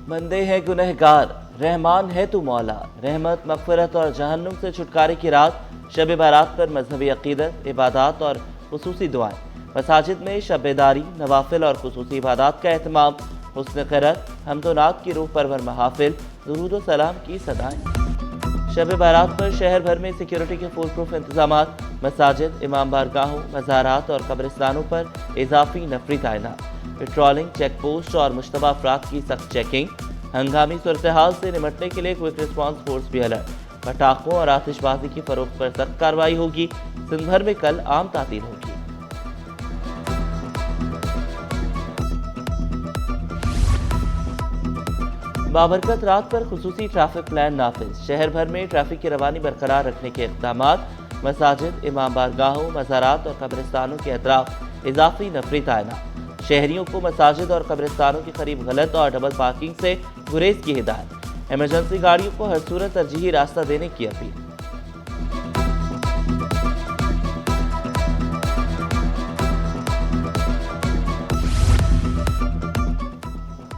بندے ہیں گنہگار، رحمان ہے تو مولا، رحمت، مغفرت اور جہنم سے چھٹکارے کی رات شب بارات پر مذہبی عقیدت، عبادات اور خصوصی دعائیں۔ مساجد میں شب بیداری، نوافل اور خصوصی عبادات کا اہتمام، حسن قرأت، حمد و نعت کی روح پرور محافل، درود و سلام کی صدائیں۔ شب بارات پر شہر بھر میں سیکیورٹی کے فول پروف انتظامات، مساجد، امام بارگاہوں، مزارات اور قبرستانوں پر اضافی نفری تعینات، پیٹرولنگ، چیک پوسٹ اور مشتبہ افراد کی سخت چیکنگ۔ ہنگامی صورتحال سے نمٹنے کے لیے کوئک ریسپانس فورس بھی الرٹ۔ پٹاخوں اور آتش بازی کی فروخت پر سخت کارروائی ہوگی۔ سندھ بھر میں کل عام تعطیل ہوگی۔ بابرکت رات پر خصوصی ٹریفک پلان نافذ، شہر بھر میں ٹریفک کی روانی برقرار رکھنے کے اقدامات، مساجد، امام بارگاہوں، مزارات اور قبرستانوں کے اطراف اضافی نفری تعینات، شہریوں کو مساجد اور قبرستانوں کے قریب غلط اور ڈبل پارکنگ سے گریز کی ہدایت، ایمرجنسی گاڑیوں کو ہر صورت ترجیحی راستہ دینے کی اپیل۔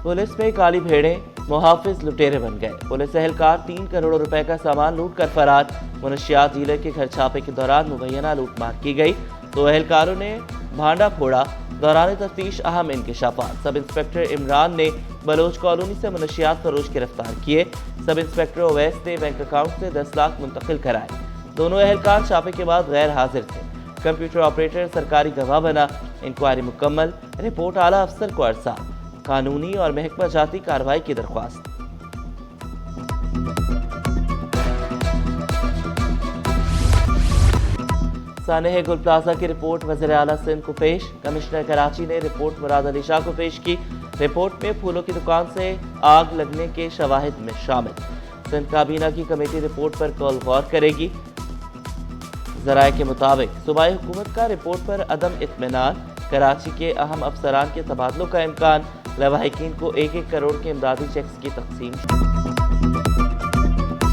پولیس میں کالی بھیڑیں، محافظ لٹیرے بن گئے، پولیس اہلکار 3 کروڑ روپے کا سامان لوٹ کر فرار، منشیات ڈیلر کے گھر چھاپے کے دوران مبینہ لوٹ مار کی گئی، 2 اہلکاروں نے بھانڈا پھوڑا، دوران تفتیش اہم انکشافات، سب انسپکٹر عمران نے بلوچ کالونی سے منشیات فروش گرفتار کیے، سب انسپکٹر اویس نے بینک اکاؤنٹ سے 10 لاکھ منتقل کرائے، دونوں اہلکار چھاپے کے بعد غیر حاضر تھے، کمپیوٹر آپریٹر سرکاری گواہ بنا، انکوائری مکمل، رپورٹ اعلیٰ افسر کو ارسال، قانونی اور محکمہ جاتی کارروائی کی درخواست۔ سانحہ گل پلازہ کی رپورٹ وزیر اعلیٰ سندھ کو پیش، کمشنر کراچی نے رپورٹ مراد علی شاہ کو پیش کی، رپورٹ میں پھولوں کی دکان سے آگ لگنے کے شواہد میں شامل، سندھ کابینہ کی کمیٹی رپورٹ پر کل غور کرے گی۔ ذرائع کے مطابق صوبائی حکومت کا رپورٹ پر عدم اطمینان، کراچی کے اہم افسران کے تبادلوں کا امکان، لواحقین کو 1-1 کروڑ کے امدادی چیکس کی تقسیم۔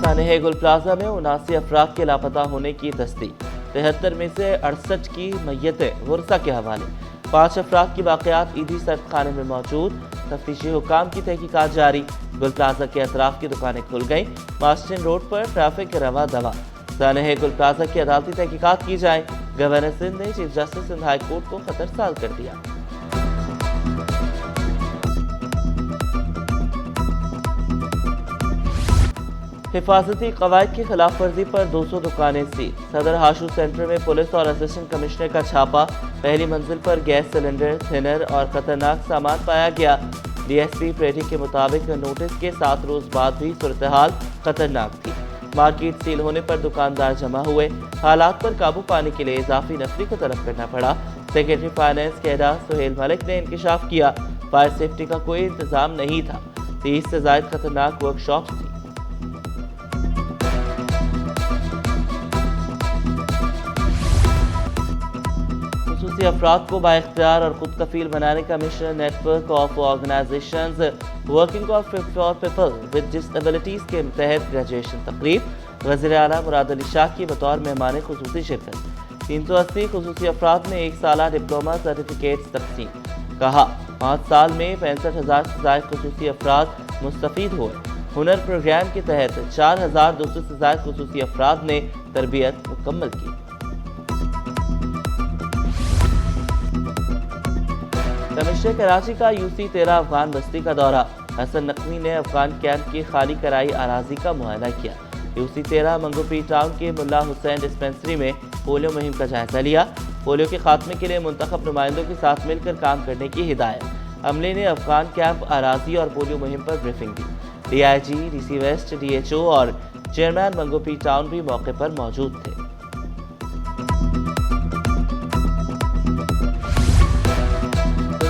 سانحہ گل پلازہ میں 79 افراد کے لاپتہ ہونے کی تصدیق، 73 میں سے 68 کی میتیں ورثہ کے حوالے، 5 افراد کی باقیات عیدی سرد خانے میں موجود، تفتیشی حکام کی تحقیقات جاری، گل پلازہ کے اطراف کی دکانیں کھل گئیں، ماسٹن روڈ پر ٹریفک رواں دواں، سانحہ گل پلازہ کی عدالتی تحقیقات کی جائیں، گورنر سندھ نے chief justice Sindh high court کو خطرسال کر دیا۔ حفاظتی قواعد کی خلاف ورزی پر 200 دکانیں سیل، صدر ہاشو سینٹر میں پولیس اور اسسٹنٹ کمشنر کا چھاپا، پہلی منزل پر گیس سلنڈر، تھنر اور خطرناک سامان پایا گیا، ڈی ایس پی پریٹھی کے مطابق نوٹس کے 7 روز بعد بھی صورتحال خطرناک تھی، مارکیٹ سیل ہونے پر دکاندار جمع ہوئے، حالات پر قابو پانے کے لیے اضافی نفری کو طلب کرنا پڑا، سیکرٹری فائنانس کیڈا سہیل ملک نے انکشاف کیا، فائر سیفٹی کا کوئی انتظام نہیں تھا، 30 سے زائد خطرناک ورک شاپس تھی۔ خصوصی افراد کو بااختیار اور خود کفیل بنانے کا mission, network of organisations working for people with disabilities کے تحت گریجویشن تقریب، وزیر اعلیٰ مراد علی شاہ کی بطور مہمان خصوصی شرکت، 380 خصوصی افراد میں 1 سالہ ڈپلومہ سرٹیفکیٹس تقسیم، کہا 5 سال میں 65,000 سے زائد خصوصی افراد مستفید ہوئے، ہنر پروگرام کے تحت 4,200 سے زائد خصوصی افراد نے تربیت مکمل کی۔ کمشنر کراچی کا UC 13 افغان بستی کا دورہ، حسن نقوی نے افغان کیمپ کی خالی کرائی اراضی کا معائنہ کیا، UC 13 منگوپی ٹاؤن کے ملا حسین ڈسپنسری میں پولیو مہم کا جائزہ لیا، پولیو کے خاتمے کے لیے منتخب نمائندوں کے ساتھ مل کر کام کرنے کی ہدایت، عملے نے افغان کیمپ اراضی اور پولیو مہم پر بریفنگ دی، DIG، DC ویسٹ، DHO اور چیئرمین منگوپی ٹاؤن بھی موقع پر موجود تھے۔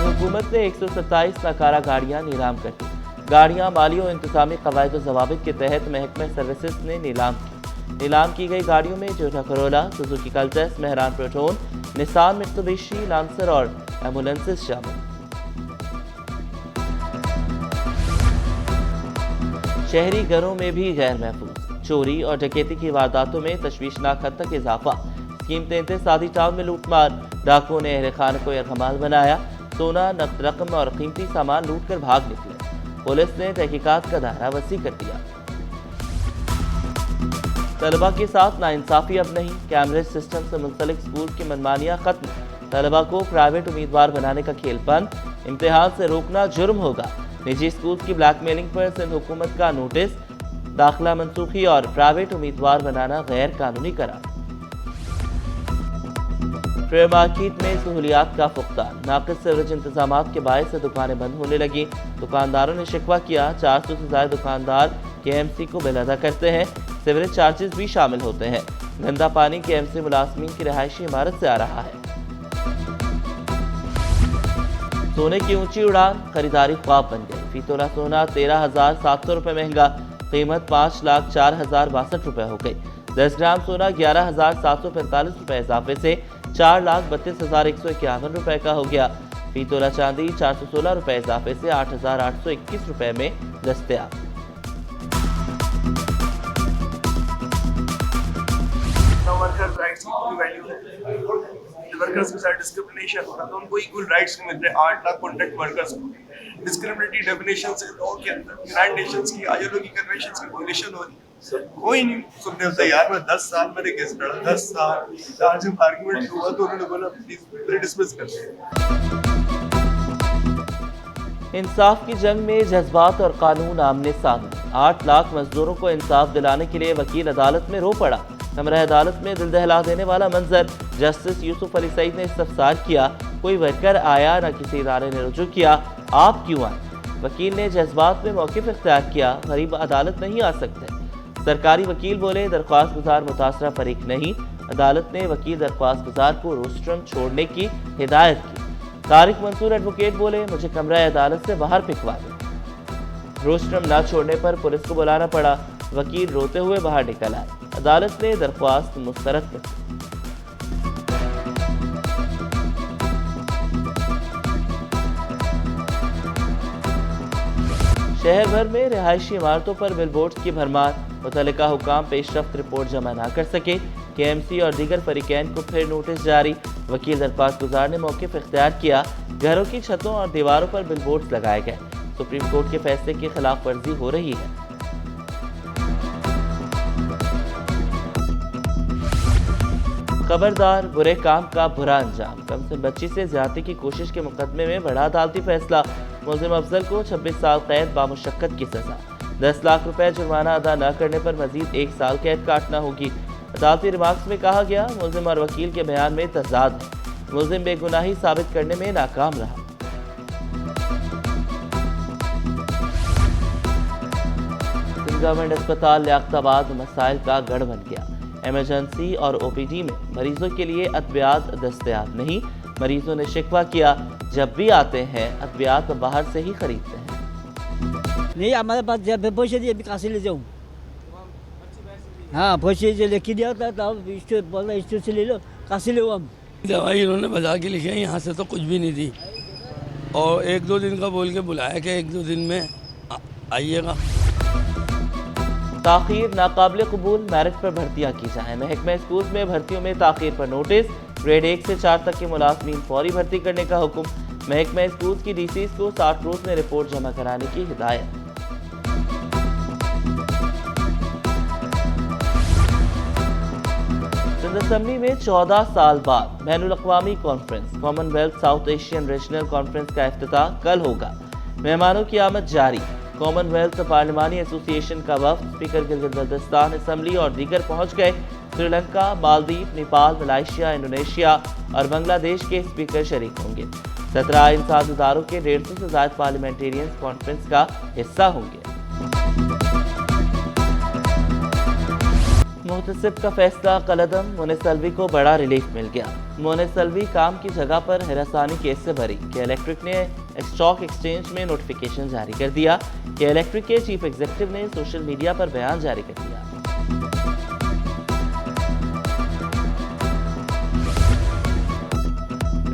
حکومت نے 127 ناکارہ گاڑیاں نیلام کر دی، گاڑیاں مالی و انتظامی قواعد و ضوابط کے تحت محکمہ سروسز نے نیلام کی گئی گاڑیوں میں Toyota Corolla, Suzuki Cultus, Mehran Proton, Nissan Mitsubishi Lancer اور ایمبولینسز شامل۔ شہری گھروں میں بھی غیر محفوظ چوری اور ڈکیتی کی وارداتوں میں تشویشناک حد تک اضافہ، اسکیم 33 سادی ٹاؤن میں لوٹ مار، ڈاکوؤں نے اہل خانہ کو یرغمال بنایا، سونا، نقد رقم اور قیمتی سامان لوٹ کر بھاگ نکلے، पुलिस ने तहकीकात का दायरा वसी कर दिया। तलबा के साथ नाइंसाफी अब नहीं, कैमरेज सिस्टम से मुंसलिक स्कूल की मनमानियां खत्म। तलबा को प्राइवेट उम्मीदवार बनाने का खेल बंद, इम्तिहान से रोकना जुर्म होगा। निजी स्कूल की ब्लैकमेलिंग पर सिंध हुकूमत का नोटिस, दाखिला मनसूखी और प्राइवेट उम्मीदवार बनाना गैर कानूनी करार। फेयर मार्केट में सहूलियात का फुकदान, नाक़िस सीवरेज इंतजामात के बायस से दुकानें बंद होने लगी। दुकानदारों ने शिकवा किया, 400 से ज्यादा दुकानदार KMC को बिल अदा करते हैं, सीवरेज चार्जेस भी शामिल होते हैं। गंदा पानी KMC मुलाजमीन की रिहायशी इमारत से आ रहा है। सोने की ऊंची उड़ान, खरीदारी ख्वाब बन गई। फी तोला सोना 13,700 रुपये महंगा, कीमत 5,04,062 रुपये हो गई। 10 ग्राम सोना 11,745 रुपये इजाफे से 4,32,151 रुपये का हो गया। फी तोला चांदी 416 रुपये इजाफे से 8,821 रुपये में दस्तयाब। वर्कर्स राइट्स की कोई वैल्यू है, वर्कर्स के साथ डिस्क्रिमिनेशन हो रहा है, तो उनको इक्वल राइट्स मिल रहे हैं। 8 लाख कॉन्ट्रैक्ट वर्कर्स को डिस्क्रिमिनेटरी डेफिनेशन से लॉ के अंदर यूनाइटेड नेशंस की ILO की कन्वेंशंस की वायलेशन हो रही है। कोई नहीं सुनने को तैयार। मैं 10 साल मैंने केस लड़ा, 10 साल। आज जब आर्गुमेंट हुआ तो उन्होंने बोला प्लीज डिसमिस कर दे। इंसाफ की जंग में जज्बात और कानून आमने सामने। 8 लाख मजदूरों को इंसाफ दिलाने के लिए वकील अदालत में रो पड़ा। कमरा अदालत में दिल दहला देने वाला मंजर। जस्टिस यूसुफ अली सईद ने इस्तफसार किया, कोई वर्कर आया न किसी इदारे ने रुजू किया, आप क्यों आए? वकील ने जज्बात में मौक़िफ़ इख्तियार किया, गरीब अदालत नहीं आ सकते। सरकारी वकील बोले, दरख्वास्त गुजार मुतासरा फरीक नहीं। अदालत ने वकील दरख्वास्त गुजार को रोस्ट्रम छोड़ने की हिदायत की। तारिक मंसूर एडवोकेट बोले, मुझे कमरा अदालत से बाहर फिकवा दे। रोस्ट्रम न छोड़ने पर पुलिस को बुलाना पड़ा। वकील रोते हुए बाहर निकल आए। अदालत ने दरख्वास्त मुस्तरद कर दी। शहर भर में रिहायशी इमारतों पर बिलबोर्ड्स की भरमार। मुतल्लिका हुकाम पेशरफ्त रिपोर्ट जमा न कर सके। KMC और दीगर फरीकैन को फिर नोटिस जारी। वकील दरख्वास्त गुजार ने मौक़िफ़ इख्तियार किया। घरों की छतों और दीवारों पर बिलबोर्ड्स लगाए गए। सुप्रीम कोर्ट के फैसले की खिलाफ वर्जी हो रही है। खबरदार, बुरे काम का बुरा अंजाम। कमसिन बच्ची से ज्यादती की कोशिश के मुकदमे में बड़ा अदालती फैसला। मुलजिम अफजल को 26 साल कैद बामुशक्कत की सजा। 10 लाख रुपए जुर्माना अदा न करने पर मजीद 1 साल कैद काटना होगी। अदालती रिमार्क्स में कहा गया, मुलजिम और वकील के बयान में तजाद है। मुलजिम बेगुनाही साबित करने में नाकाम रहा। गवर्नमेंट अस्पताल लियाकताबाद मसाइल का गढ़ बन गया। इमरजेंसी और OPD में मरीजों के लिए अद्वियात दस्तयाब नहीं। मरीजों ने शिकवा किया, जब भी आते हैं अद्वियात बाहर से ही खरीदते हैं। नहीं, हमारे पास जब पैसे दिए कहाँ से ले जाऊँ? हाँ, पैसे जो लेके दिया था तब स्टोर बोला स्टोर से ले लो, कहाँ से ले हम? दवाई इन्होंने बता के लिखी है, यहाँ से तो कुछ भी नहीं दी। और 1-2 दिन का बोल के बुलाया कि 1-2 दिन में आइएगा। ताख़ीर नाकाबिल कबूल, मेरिट पर भर्तियाँ की जाएँ। महकमा स्कूल में भर्तियों में ताख़ीर पर नोटिस। ग्रेड 1 से 4 तक के मुलाजमीन फौरी भर्ती करने का हुक्म। महकमा स्कूल की DCs को 60 रोज में रिपोर्ट जमा कराने की हिदायत। सिंध असेंबली में 14 साल बाद बैनुल अक़वामी conference Commonwealth South Asian regional conference का इफ्तिताह कल होगा। मेहमानों की आमद जारी। कॉमनवेल्थ पार्लिमानी एसोसिएशन का वफ्द स्पीकर गिलगित बल्तिस्तान असेंबली और दीगर पहुंच गए। श्रीलंका, मालदीव, नेपाल, मलेशिया, इंडोनेशिया और बांग्लादेश के स्पीकर शरीक होंगे। 17 इंसाद इदारों के 150 से ज्यादा पार्लियामेंटेरियंस कॉन्फ्रेंस का हिस्सा होंगे। मुहतसिब का फैसला कलअदम, मोनिस अलवी को बड़ा रिलीफ मिल गया। मोनिस अलवी काम की जगह पर हिरासानी केस से भरी। के इलेक्ट्रिक ने स्टॉक एक्सचेंज में नोटिफिकेशन जारी कर दिया। के इलेक्ट्रिक के चीफ एग्जीक्यूटिव ने सोशल मीडिया पर बयान जारी कर दिया।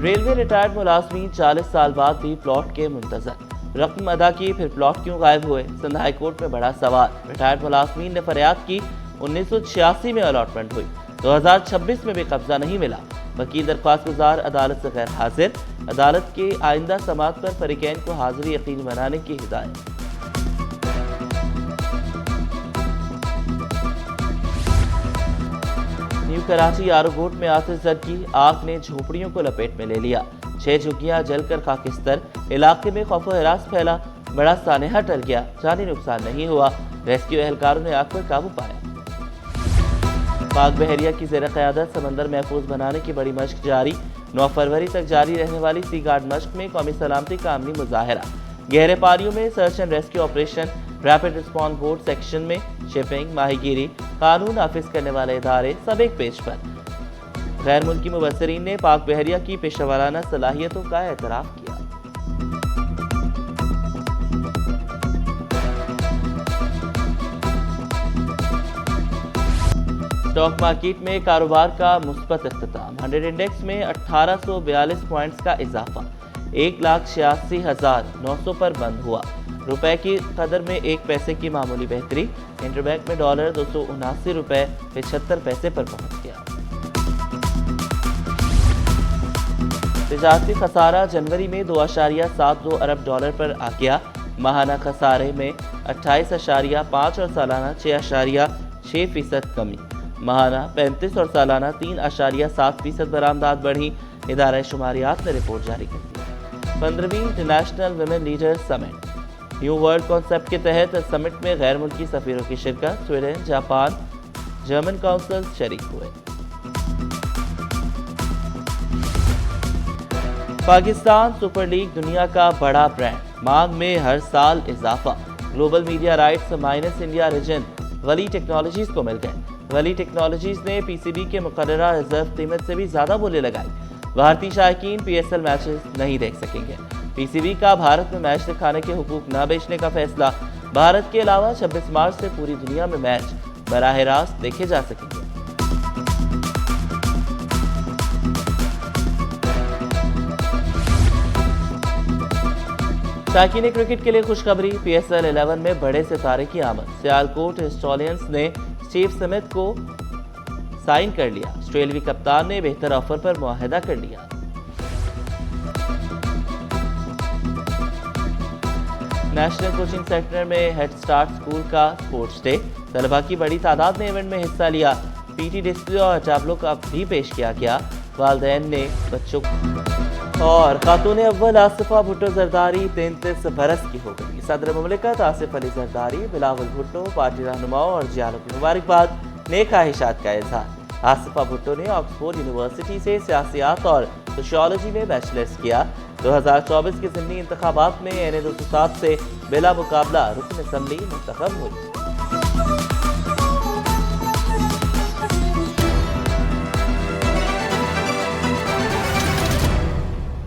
रेलवे रिटायर्ड मुलाजमीन 40 साल बाद भी प्लॉट के मुंतजर। रकम अदा की, फिर प्लॉट क्यों गायब हुए? सिंध हाई कोर्ट में बड़ा सवाल। रिटायर्ड मुलाजमीन ने फरियाद की, 1986 में अलॉटमेंट हुई, 2026 में भी कब्जा नहीं मिला। वकील दरख्वास्त गुजार अदालत से गैर हाजिर। अदालत के आइंदा समाअत पर फरीकैन को हाजिरी यकीनी बनाने की हिदायत। न्यू कराची आरोगोट में आतिश झड़की, आग ने झोपड़ियों को लपेट में ले लिया। 6 झुग्गियां जलकर खाकिस्तर, इलाके में खौफ व हिरास फैला। बड़ा सानेहा टल गया, जानी नुकसान नहीं हुआ। रेस्क्यू एहलकारों ने आग पर काबू पाया। पाक बहरिया की ज़ेर क़यादत समंदर महफूज बनाने की बड़ी मश्क जारी। 9 फरवरी तक जारी रहने वाली सी गार्ड मश्क में कौमी सलामती का अमली मुजाहरा। गहरे पानियों में search and rescue operation, rapid response boat section में शिपिंग, माहीगीरी, कानून नाफिज करने वाले इदारे सब एक पेज पर। गैर मुल्की मुबस्सिरीन ने पाक बहरिया की पेशेवराना सलाहियतों का एतराफ़ किया। स्टॉक मार्केट में कारोबार का मुस्बत इख्तिताम। 100 इंडेक्स में 1842 पॉइंट्स का इजाफा, 1,86,900 पर बंद हुआ। रुपए की कदर में 1 पैसे की मामूली बेहतरी। इंटरबैंक में डॉलर 279 रुपए 75 पैसे पर पहुंच गया। तिजारती खसारा जनवरी में 2.72 अरब डॉलर पर आ गया। माहाना खसारे में 28.5 और सालाना 6.6% कमी। माहाना 35 और सालाना 3.7% बरामदात बढ़ी। इदारा शुमारियात ने रिपोर्ट जारी कर दी। 15वीं international women leader summit, new world concept के तहत समिट में गैर मुल्की सफीरों की शिरकत। स्वीडन, जापान, जर्मन काउंसिल शरीक हुए। पाकिस्तान सुपर लीग दुनिया का बड़ा ब्रांड, मांग में हर साल इजाफा। Global media rights minus India region वली टेक्नोलॉजीज को मिल गए। वली टेक्नोलॉजीज ने पीसीबी के मुकर्ररा रिजर्व कीमत से भी ज्यादा बोली लगाई। भारतीय शायकीन पीएसएल मैचेस नहीं देख सकेंगे। पीसीबी का भारत में मैच दिखाने के हुकूक न बेचने का फैसला। भारत के अलावा 26 मार्च से पूरी दुनिया में मैच बराह रास्त देखे जा सकेंगे। शायकीन क्रिकेट के लिए खुशखबरी, पीएसएल 11 में बड़े सितारे की आमद। सियालकोट स्टॉलियंस ने स्टीव स्मिथ को साइन कर लिया। ऑस्ट्रेलियावी कप्तान ने बेहतर ऑफर पर मुआहदा कर लिया। नेशनल कोचिंग सेंटर में हेड स्टार्ट स्कूल का स्पोर्ट्स डे, तलबा की बड़ी तादाद ने इवेंट में हिस्सा लिया। पीटी डिस्प्ले और टैबलो का भी पेश किया गया। वालिदैन ने बच्चों और खातून अव्वल आसिफा भुट्टो जरदारी 33 बरस की हो गई। सदर मुमलिकत आसिफ अली जरदारी बिलावल भुट्टो पार्टी रहनुमाओं और जियालों की मुबारकबाद, नेक ख्वाहिशात का इजहार। आसिफा भुट्टो ने ऑक्सफोर्ड यूनिवर्सिटी से सियासियात और सोशियोलॉजी में बैचलर्स किया। 2024 के ज़िमनी इंतखाबात में NA 207 से बिला मुकाबला रुकन असम्बली मुंतखब हुई।